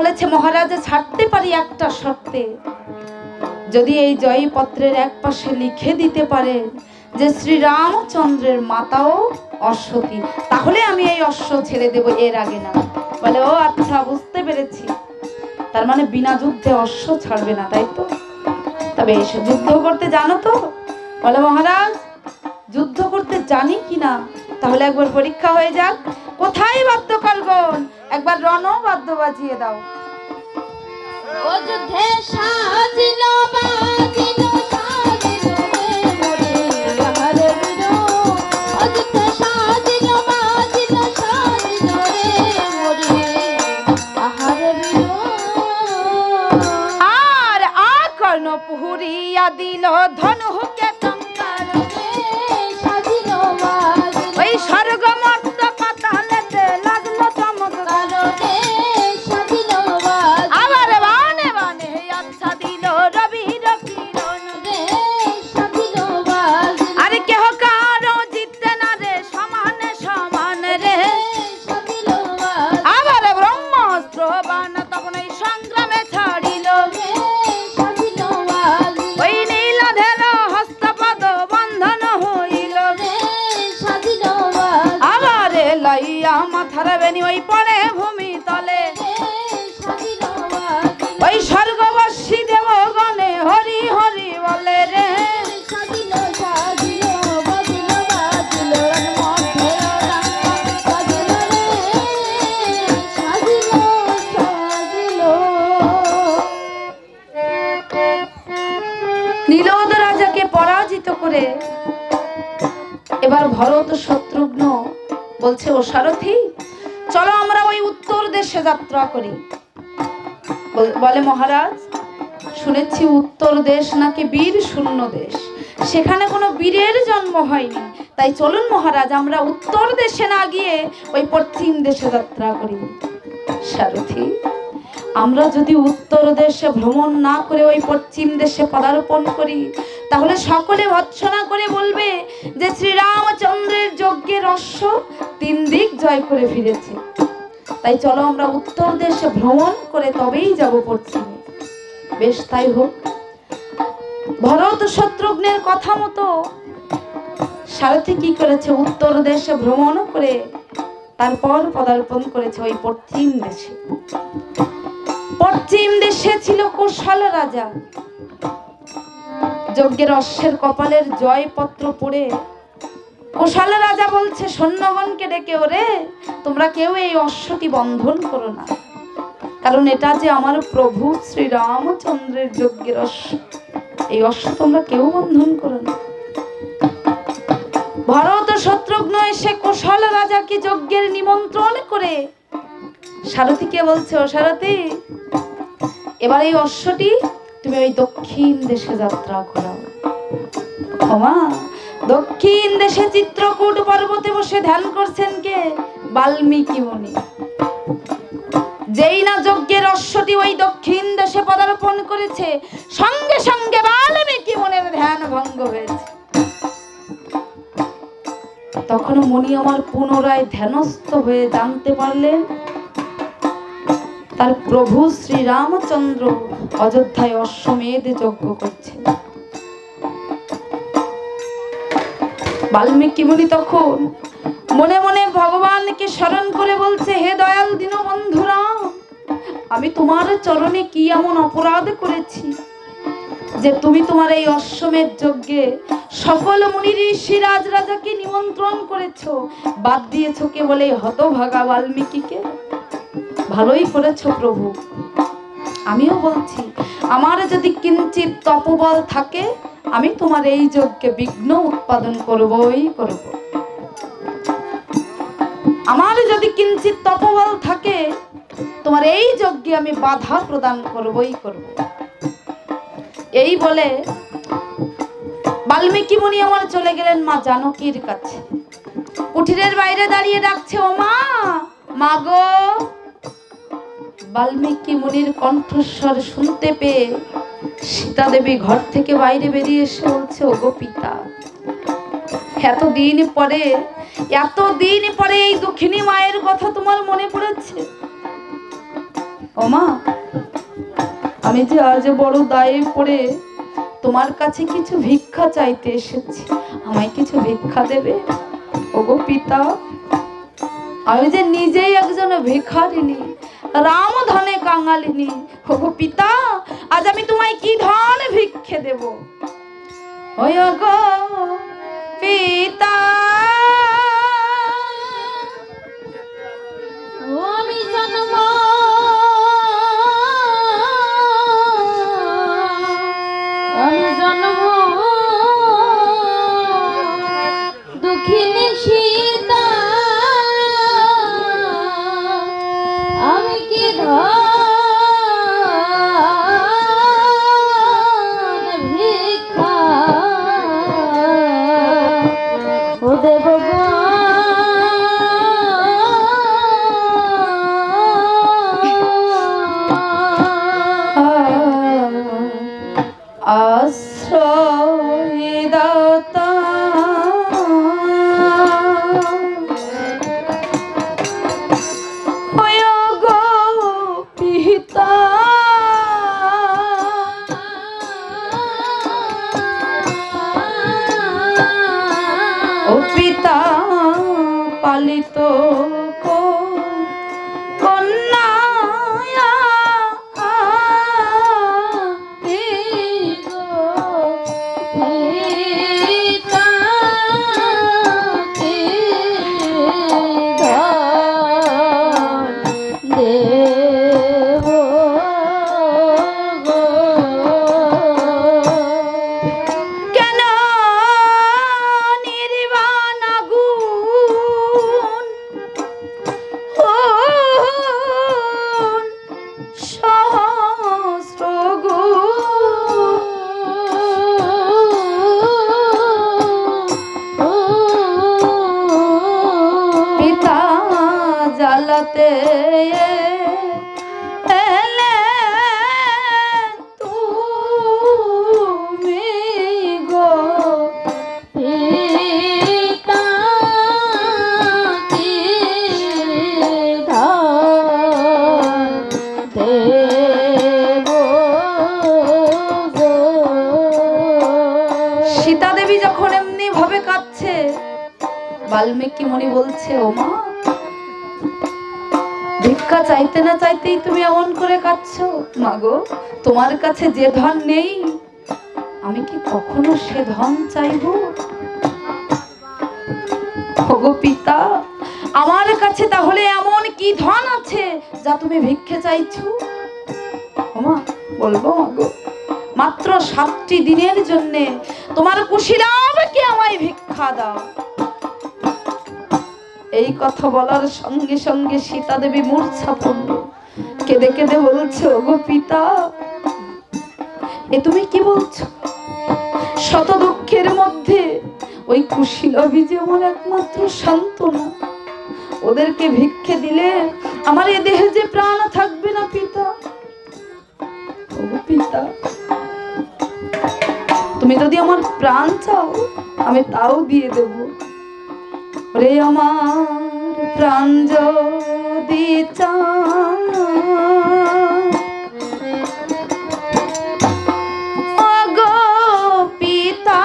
বলেছে মহারাজ ছাড়তে পারি একটা শর্তে, যদি এই জয়পত্রের এক পাশে লিখে দিতে পারে যে শ্রীরামচন্দ্রের মাতাও অশ্বতী, তাহলে আমি এই অশ্ব ছেড়ে দেব, এর আগে না। বলে ও আচ্ছা, বুঝতে পেরেছি, তার মানে বিনা যুদ্ধে অশ্ব ছাড়বে না, তাই তো? তবে এসে যুদ্ধ করতে জানো তো? বলে মহারাজ যুদ্ধ করতে জানি কিনা তাহলে একবার পরীক্ষা হয়ে যাক। কোথায় বাদ্যকারগণ, একবার রণবাদ্য বাজিয়ে দাও। ও যুদ্ধে সাজিলো বাজিলো সাজিলো রে আহারে বীর, ও যুদ্ধে সাজিলো বাজিলো সাজিলো রে আহারে বীর। আর আকর্ণ পুরিয়া দিল ধনুকে টঙ্কার সাজিলো বাজিলো, ওই স্বর্গ মর্ত পাতালেতে লাগলো চমৎকার রে সাজিলো বাজিলো আবার বানে বানে আচ্ছা দিল রবির কিরণ রে সাজিলো বাজিলো, আরে কেহ কারো জিততে না রে সমানে সমান রে সাজিলো বাজিলো আবার ব্রহ্মাস্ত্র বান তখন এই সংগ্রামে ছাড়িল সাজিলো বাজিলো ওই নীলাধের হস্তপদ বন্ধন হইল সাজিলো বাজিলো আবার লাইয়া মাথার বেনি ওই পড়ে ভূমি তলে সাজিলো বাজিলো ওই স্বর্গবাসী দেবগণে হরি হরি বলে রে সাজিলো সাজিলো বাজিলো বাজিলো মধ্যে বাজিলো রে সাজিলো সাজিলো। নীলদ রাজাকে পরাজিত করে এবার ভরত শত্রুঘ্ন বলছে ও সারথি চলো আমরা ওই উত্তর দেশে যাত্রা করি। বলে মহারাজ শুনেছি উত্তর দেশ নাকি বীর শূন্য দেশ, সেখানে কোনো বীরের জন্ম হয়নি, তাই চলুন মহারাজ আমরা উত্তর দেশে না গিয়ে ওই পশ্চিম দেশে যাত্রা করি। সারথি আমরা যদি উত্তর দেশে ভ্রমণ না করে ওই পশ্চিম দেশে পদার্পণ করি তাহলে সকলে ভৎসনা করে বলবে যে শ্রীরামচন্দ্রের যজ্ঞের অশ্ব 3 দিক জয় করে ফিরেছে, তাই চলো আমরা উত্তর দেশে ভ্রমণ করে তবেই যাব পশ্চিমে। বেশ তাই হোক। ভরত শত্রুঘ্নের কথা মতো সারথি কি করেছে, উত্তর দেশে ভ্রমণ করে তারপর পদার্পণ করেছে ওই পশ্চিম দেশে। পশ্চিম দেশে ছিল কোশল রাজা। যজ্ঞের অশ্বের কপালের জয়পত্র পড়ে কোশল রাজা বলছে সৈন্যগণকে ডেকে, ওরে তোমরা কেউ এই অশ্বটি বন্ধন করো না, কারণ এটা যে আমার প্রভু শ্রীরামচন্দ্রের যজ্ঞের অশ্ব, এই অশ্ব তোমরা কেউ বন্ধন করো না। ভরত শত্রুঘ্ন এসে কোশল রাজাকে যজ্ঞের নিমন্ত্রণ করে সারথীকে বলছে ও সারথী এবার এই অশ্বটি তুমি ওই দক্ষিণ দেশে যাত্রা করাও। ওমা দক্ষিণ দেশে চিত্রকূট পর্বতে বসে ধ্যান করছেন কে? বাল্মীকি মুনি। যেই না যজ্ঞের অশ্বটি ওই দক্ষিণ দেশে পদার্পণ করেছে সঙ্গে সঙ্গে বাল্মীকি মুনির ধ্যান ভঙ্গ হয়েছে। তখন মুনি আমার পুনরায় ধ্যানস্থ হয়ে জানতে পারলেন তার প্রভু শ্রীরামচন্দ্র অযোধ্যায় অশ্বমেধ যজ্ঞ করছে। বাল্মীকি মুনি তখন মনে মনে ভগবানকে স্মরণ করে বলছে হে দয়াল দীনবন্ধুরা, আমি তোমার চরণে কি এমন অপরাধ করেছি যে তুমি তোমার এই অশ্বমেধ যজ্ঞে সকল মুনি ঋষি রাজরাজাকে নিমন্ত্রণ করেছো, বাদ দিয়েছো কেবল এই হতভাগা বাল্মীকিকে? ভালোই করেছো প্রভু। আমিও বলছি আমার যদি কিঞ্চিত তপবল থাকে আমি তোমার এই যজ্ঞে বিঘ্ন উৎপাদন করবই করব। আমার যদি কিঞ্চিত তপবল থাকে তোমার এই যজ্ঞে আমি বাধা প্রদান করবই করব। এই বলে বাল্মীকি মুনি আমার চলে গেলেন মা জানকীর কাছে। কুঠিরের বাইরে দাঁড়িয়ে ডাকছে ও মা, মা গো। বাল্মীকি মুনির কণ্ঠস্বর শুনতে পেয়ে সীতা দেবী ঘর থেকে বাইরে বেরিয়ে এসে বলছে ও গো পিতা, এতদিন পরে এই দুঃখিনী মায়ের কথা তোমার মনে পড়েছে? ওমা, আমি যে আজ বড় দায়ে পড়ে তোমার কাছে কিছু ভিক্ষা চাইতে এসেছি, আমায় কিছু ভিক্ষা দেবে? ওগো পিতা, আমি যে নিজেই একজন ভিখারিনী, রাম ধনে কাঙালিনী। ওগো পিতা, আজ আমি তোমায় কি ধন ভিক্ষে দেব? ওই গো পিতা, আমি জন্ম দুঃখিনী সীতা, আমি কি ধন ভিক্ষা ও দেব গো। আশ্রয় দাতা ওই গো পিতা, ও পিতা পালিত কন্যা জ্বালাতে এলে তুমি গো পিতা কি ধন দেব গো। সীতা দেবী যখন এমনি ভাবে কাঁদছে, বাল্মীকি মুনি বলছে, ওমা, ভিক্ষা চাইতে না চাইতেই তুমি এমন করে কাঁদছো? মাগো, তোমার কাছে যে ধন নেই, আমি কি কখনো সে ধন চাইবো? ওগো পিতা, আমার কাছে তাহলে এমন কি ধন আছে যা তুমি ভিক্ষে চাইছো? ওমা, বলবো মাগো, মাত্র 7টি দিনের জন্য তোমার কুশীলবকে আমায় ভিক্ষা দাও। এই কথা বলার সঙ্গে সঙ্গে সীতা দেবী মূর্ছা পড়ল, কেঁদে কেঁদে বলছে, ওগো পিতা, এ তুমি কি বলছো? শত দুঃখের মধ্যে ওই কুশীলবী যে আমার একমাত্র সান্ত্বনা, ওদেরকে ভিক্ষে দিলে আমার এ দেহে যে প্রাণ থাকবে না পিতা। ওগো পিতা, তুমি যদি আমার প্রাণ চাও, আমি তাও দিয়ে দেব। রে আমার প্রাণ যদি চাও, ওগো পিতা,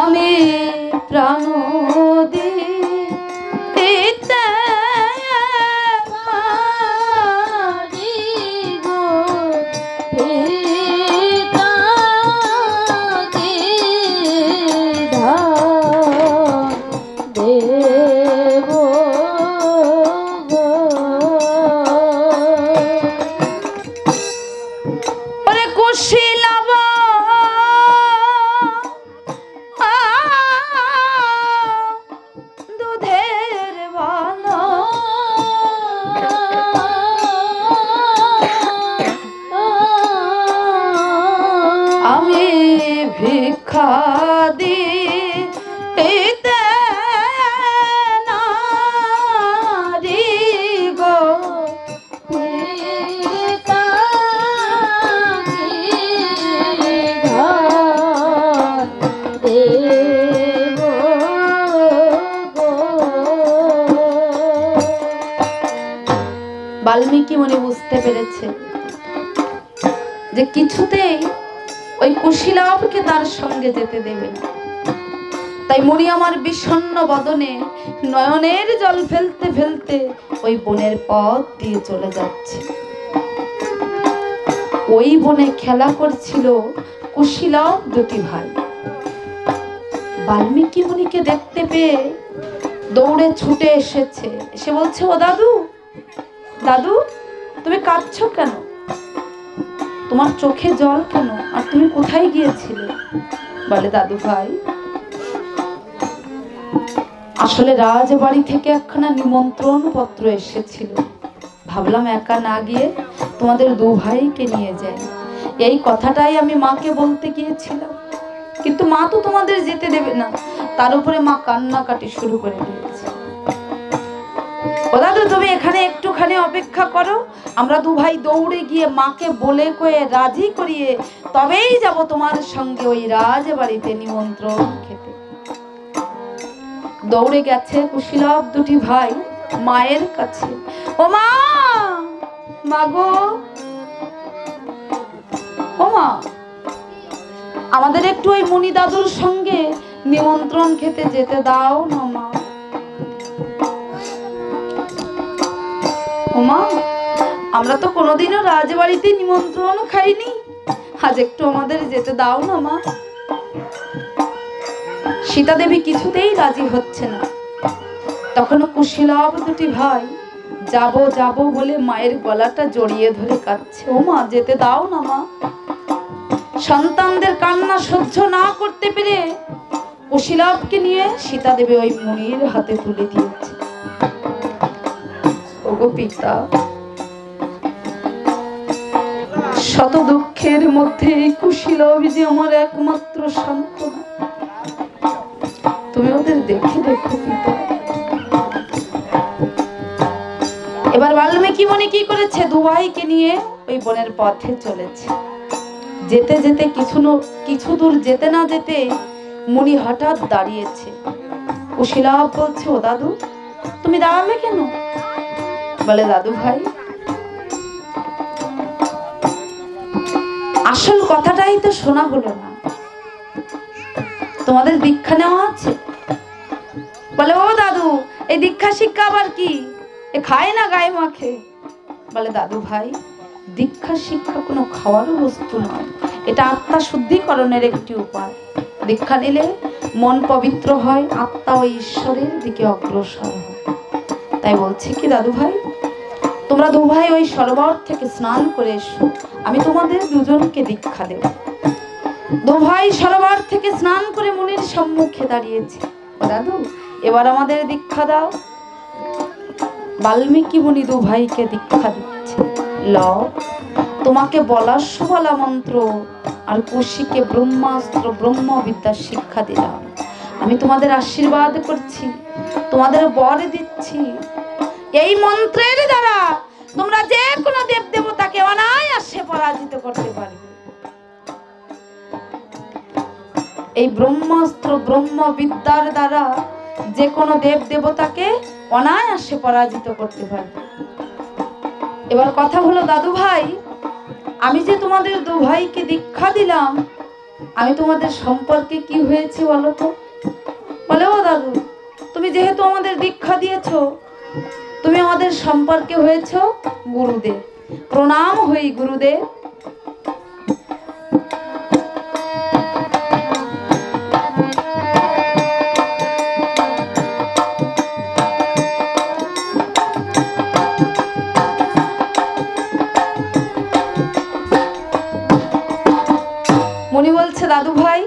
আমি প্রাণ দিতে পারি গো পিতা কি ধন দেব গো। ওরে কুশীলব, দুধের ভালো, আমি ভিক্ষা দিতে বাল্মীকি মুনি বুঝতে পেরেছে যে কিছুতেই ওই কুশীলবকে তার সঙ্গে যেতে দেবে না। তাই মুনি আমার বিষণ্ণ বদনে নয়নের জল ফেলতে ফেলতে ওই বনের পথ দিয়ে চলে যাচ্ছে। ওই বনে খেলা করছিল কুশীলব দুটি ভাই। বাল্মীকি মুনিকে দেখতে পেয়ে দৌড়ে ছুটে এসেছে, এসে বলছে, ও দাদু, দাদু তুমি কাঁদছো কেন? তোমার চোখে জল কেন? আর তুমি কোথায় গিয়েছিলে? বলে, দাদু ভাই, আসলে রাজবাড়ি থেকে একখানা নিমন্ত্রণ পত্র এসেছিল, ভাবলাম একা না গিয়ে তোমাদের দু ভাইকে নিয়ে যাই। এই কথাটাই আমি মাকে বলতে গিয়েছিলাম, কিন্তু মা তো তোমাদের যেতে দেবে না। তার উপরে মা কান্নাকাটি শুরু করে দিয়েছে। ও দাদু তুমি এখানে একটুখানি অপেক্ষা করো, আমরা দু ভাই দৌড়ে গিয়ে মাকে বলে কয়ে রাজি করিয়ে তবেই যাব তোমার সঙ্গে ওই রাজবাড়িতে নিমন্ত্রণ খেতে। দৌড়ে গেছে কুশীলব দুটি ভাই মায়ের কাছে। ও মা, মাগো, ও মা, আমাদের একটু ওই মুনি দাদুর সঙ্গে নিমন্ত্রণ খেতে যেতে দাও না মা। ও মা, আমরা তো কোনোদিনও রাজবাড়িতে নিমন্ত্রণ খাইনি, আজ একটু আমাদের যেতে দাও না মা। সীতা দেবী কিছুতেই রাজি হচ্ছে না। তখনও কুশীলব দুটি ভাই যাবো যাবো বলে মায়ের গলাটা জড়িয়ে ধরে কাঁদছে। ও মা, যেতে দাও না মা। সন্তানদের কান্না সহ্য না করতে পেরে কুশীলবকে নিয়ে সীতা দেবী ওই মুনির হাতে তুলে দিয়েছে। ওগো পিতা, শত দুঃখের মধ্যে এই কুশীলব যে আমার একমাত্র সান্ত্বনা, তুমি ওদের দেখে দেখো পিতা। এবার বাল্মীকি মুনি কি করেছে? দু ভাইকে নিয়ে ওই বনের পথে চলেছে। যেতে যেতে কিছু দূর যেতে না যেতে মুনি হঠাৎ দাঁড়িয়েছে। কুশীলব বলছে, ও দাদু তুমি দাঁড়ালে কেন? বলে, দাদু ভাই, আসল কথাটাই তো শোনা হলো না, তোমাদের দীক্ষা নেওয়া আছে? বলে, ও দাদু, এই দীক্ষা শিক্ষা আবার কি? এ খায় না গায়ে মাখে। বলে, দাদু ভাই, দীক্ষা শিক্ষা কোনো খাওয়ার বস্তু নয়, এটা আত্মা শুদ্ধিকরণের একটি উপায়। দীক্ষা নিলে মন পবিত্র হয়, আত্মা ও ঈশ্বরের দিকে অগ্রসর হয়। তাই বলছি কি দাদু ভাই, তোমরা দু ভাই ওই সরোবর থেকে স্নান করে এসো, আমি তোমাদের দুজনকে দীক্ষা দেব। দু ভাই সরোবর থেকে স্নান করে মুনির সম্মুখে দাঁড়িয়েছে। দাদু, এবার আমাদের দীক্ষা দাও। বাল্মীকি মুনি দু ভাইকে দীক্ষা দিচ্ছে। লও, তোমাকে বলা মন্ত্র আর কুশীকে ব্রহ্মাস্ত্র ব্রহ্মবিদ্যা শিক্ষা দিলাম। আমি তোমাদের আশীর্বাদ করছি, তোমাদের বর দিচ্ছি। এই মন্ত্রের দ্বারা তোমরা যে কোনো দেব দেবতাকে অনায়াসে পরাজিত করতে পারবে। এই ব্রহ্মাস্ত্র ব্রহ্মবিদ্যার দ্বারা যে কোনো দেব দেবতাকে অনায়াসে পরাজিত করতে পারবে। এবার কথা হলো, দাদু ভাই, আমি যে তোমাদের দু ভাইকে দীক্ষা দিলাম, আমি তোমাদের সম্পর্কে কি হয়েছে বলো তো? বলে, ও দাদু, তুমি যেহেতু আমাদের দীক্ষা দিয়েছো, তুমি আমাদের সম্পর্কে হয়েছ গুরুদেব। প্রণাম হই গুরুদেব। মুনি বলছে, দাদু ভাই,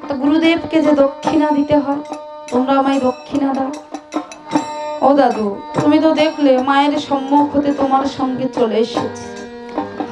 তো গুরুদেবকে যে দক্ষিণা দিতে হয়, তোমরা আমায় দক্ষিণা দাও। ও দাদু, তুমি তো দেখলে মায়ের সম্মুখ হতে তোমার সঙ্গে চলে এসেছি,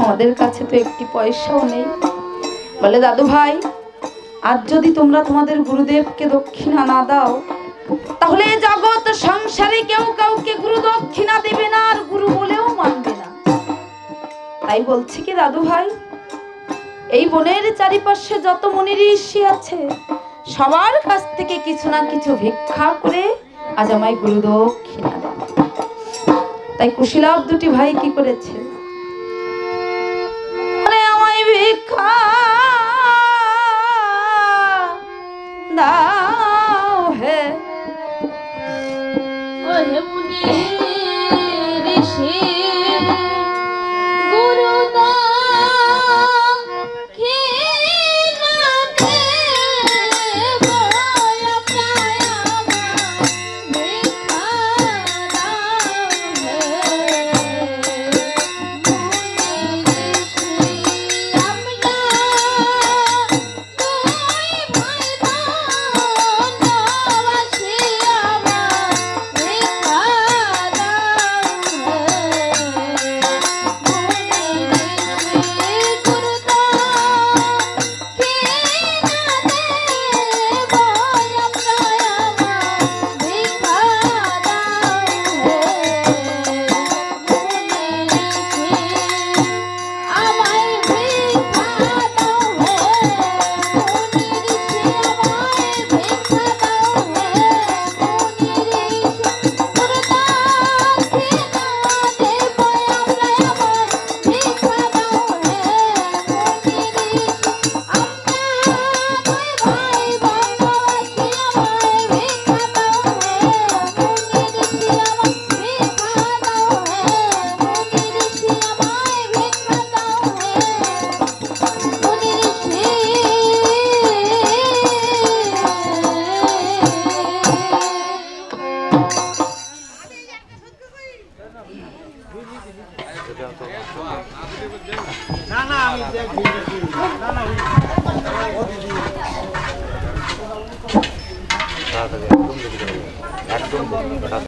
আমাদের কাছে তো একটি পয়সাও নেই। বলে, দাদু ভাই, আজ যদি তোমরা তোমাদের গুরুদেবকে দক্ষিণা না দাও, তাহলে জগৎ সংসারে কেউ কাউকে গুরু দক্ষিণা দেবে না, আর গুরু বলেও মানবে না। তাই বলছি কি দাদু ভাই, এই বনের চারিপাশে যত মুনি ঋষি আছে, সবার কাছ থেকে কিছু না কিছু ভিক্ষা করে আজ আমায় গুরু দক্ষিণা দেন। তাই কুশীলব দুটি ভাই কি করেছে, আরে আমায় ভিক্ষা দাও হে, ওহে মুনি ঋষি গুরুদাম ক্ষীণাতে বয়া প্রায়ামা ভিক্ষা দাও হে, মুনি ঋষি আমরা দুই ভাই বনবাসী আমার ভিক্ষা একদম